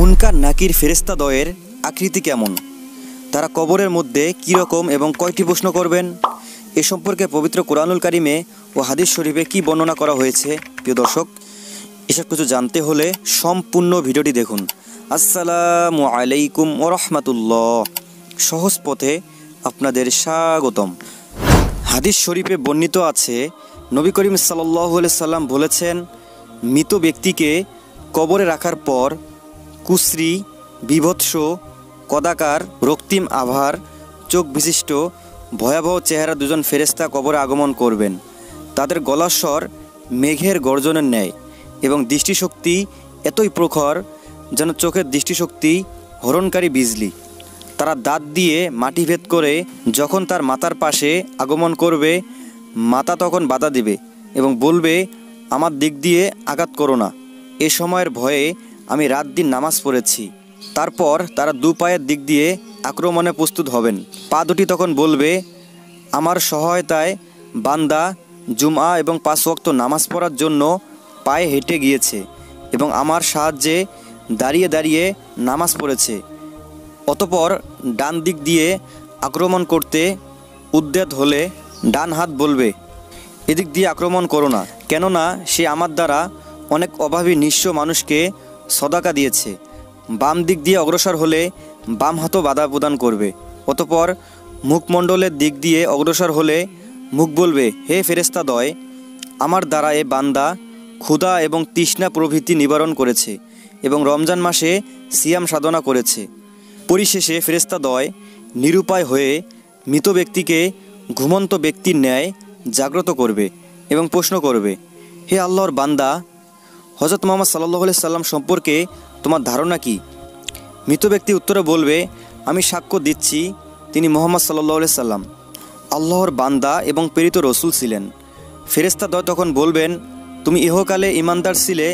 মুনকার নাকির ফেরেশতাদ্বয়ের আকৃতি কেমন, তারা কবরের মধ্যে কী রকম এবং কয়টি প্রশ্ন করবেন, এ সম্পর্কে পবিত্র কোরআনুল কারিমে ও হাদিস শরীফে কী বর্ণনা করা হয়েছে। প্রিয় দর্শক, এসব কিছু জানতে হলে সম্পূর্ণ ভিডিওটি দেখুন। আসসালামু আলাইকুম ওয়া রাহমাতুল্লাহ। সহজ পথে আপনাদের স্বাগতম। হাদিস শরীফে বর্ণিত আছে, নবী করিম সাল্লাল্লাহু আলাইহি সাল্লাম বলেছেন, মৃত ব্যক্তিকে কবরে রাখার পর কুশ্রী, বিভৎস, কদাকার, রক্তিম আভার, চোখ বিশিষ্ট ভয়াবহ চেহারা দুজন ফেরেশতা কবরে আগমন করবেন। তাদের গলার স্বর মেঘের গর্জনের ন্যায় এবং দৃষ্টিশক্তি এতই প্রখর যেন চোখের দৃষ্টিশক্তি হরণকারী বিজলি। তারা দাঁত দিয়ে মাটি ভেদ করে যখন তার মাথার পাশে আগমন করবে, মাথা তখন বাধা দিবে এবং বলবে, আমার দিক দিয়ে আঘাত করো না, এ সময়ের ভয়ে আমি রাত দিন নামাজ পড়েছি। তারপর তারা দু পায়ের দিক দিয়ে আক্রমণে প্রস্তুত হবেন। পা দুটি তখন বলবে, আমার সহায়তায় বান্দা জুমআ এবং 5 ওয়াক্ত নামাজ পড়ার জন্য পায়ে হেঁটে গিয়েছে এবং আমার সাহায্যে দাঁড়িয়ে দাঁড়িয়ে নামাজ পড়েছে। অতপর ডান দিক দিয়ে আক্রমণ করতে উদ্যত হলে ডান হাত বলবে, এদিক দিয়ে আক্রমণ করো না, কেননা সে আমার দ্বারা অনেক অভাবী নিঃস্ব মানুষকে সদাকা দিয়েছে। বাম দিক দিয়ে অগ্রসর হলে বাম হাতও বাধা প্রদান করবে। অতপর মুখমণ্ডলের দিক দিয়ে অগ্রসর হলে মুখ বলবে, হে ফেরেশতাদ্বয়, আমার দ্বারা এ বান্দা ক্ষুধা এবং তৃষ্ণা প্রভৃতি নিবারণ করেছে এবং রমজান মাসে সিয়াম সাধনা করেছে। পরিশেষে ফেরেশতাদ্বয় নিরুপায় হয়ে মৃত ব্যক্তিকে ঘুমন্ত ব্যক্তির ন্যায় জাগ্রত করবে এবং প্রশ্ন করবে, হে আল্লাহর বান্দা, হযরত মুহাম্মদ সাল্লাল্লাহু আলাইহি সাল্লাম সম্পর্কে তোমার ধারণা কি? মৃত ব্যক্তি উত্তরে বলবে, আমি সাক্ষ্য দিচ্ছি তিনি মুহাম্মদ সাল্লাল্লাহু আলাইহি সাল্লাম আল্লাহর বান্দা এবং প্রেরিত রসুল ছিলেন। ফেরেশতাদ্বয় তখন বলবেন, তুমি ইহকালে ঈমানদার ছিলে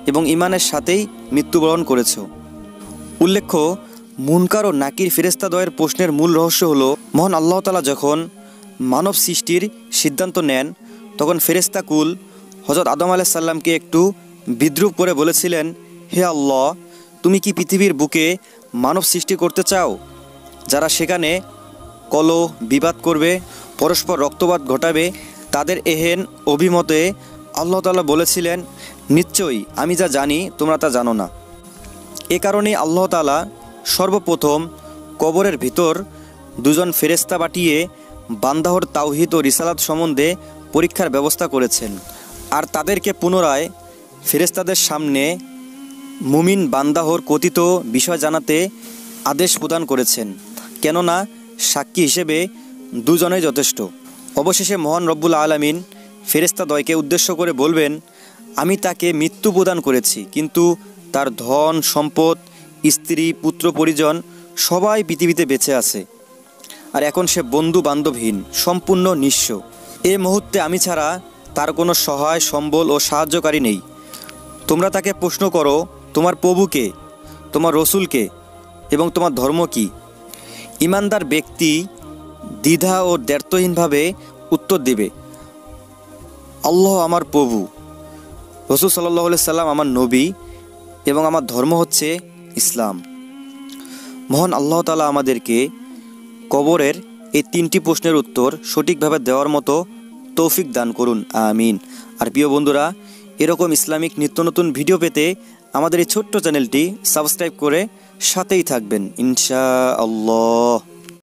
এবং ঈমানের সাথেই মৃত্যুবরণ করেছ। উল্লেখ্য, মুনকার ও নাকির ফেরেশতাদ্বয়ের প্রশ্নের মূল রহস্য হলো, মহান আল্লাহ তাআলা যখন মানব সৃষ্টির সিদ্ধান্ত নেন তখন ফেরেশতা কুল হযরত আদম আলাইহিস সালামকে একটু বিদ্রূপ করে বলেছিলেন, হে আল্লাহ, তুমি কি পৃথিবীর বুকে মানব সৃষ্টি করতে চাও যারা সেখানে কলহ বিবাদ করবে, পরস্পর রক্তপাত ঘটাবে? তাদের এহেন অভিমতে আল্লাহ তাআলা বলেছিলেন, নিশ্চয়ই আমি যা জানি তোমরা তা জানো না। এ কারণেই আল্লাহ তাআলা সর্বপ্রথম কবরের ভিতর দুজন ফেরেশতা পাঠিয়ে বান্দাহর তাওহীদ ও রিসালাত সম্বন্ধে পরীক্ষার ব্যবস্থা করেছেন, আর তাদেরকে পুনরায় ফেরেশতাদের সামনে মুমিন বান্দাহর কথিত বিষয় জানাতে আদেশ প্রদান করেছেন, কেননা সাক্ষী হিসেবে দুজনেই যথেষ্ট। অবশেষে মহান রব্বুল আলামিন ফেরেশতাদ্বয়কে উদ্দেশ্য করে বলবেন, আমি তাকে মৃত্যু প্রদান করেছি, কিন্তু তার ধন সম্পদ, স্ত্রী, পুত্র পরিজন সবাই পৃথিবীতে বেঁচে আছে, আর এখন সে বন্ধু বান্ধবহীন, সম্পূর্ণ নিঃস্ব। এ মুহূর্তে আমি ছাড়া তার কোনো সহায় সম্বল ও সাহায্যকারী নেই। তোমরা তাকে প্রশ্ন করো, তোমার প্রভুকে, তোমার রসুলকে এবং তোমার ধর্ম কি? ঈমানদার ব্যক্তি দ্বিধা ও দ্ব্যর্থহীনভাবে উত্তর দেবে, আল্লাহ আমার প্রভু, রাসূল সাল্লাল্লাহু আলাইহি সাল্লাম আমার নবী এবং আমার ধর্ম হচ্ছে ইসলাম। মহান আল্লাহ তাআলা আমাদেরকে কবরের এই 3টি প্রশ্নের উত্তর সঠিকভাবে দেওয়ার মতো তৌফিক দান করুন, আমিন। আর প্রিয় বন্ধুরা, এরকম ইসলামিক নিত্য নতুন ভিডিও পেতে আমাদের এই ছোট্ট চ্যানেলটি সাবস্ক্রাইব করে সাথেই থাকবেন ইনশাআল্লাহ।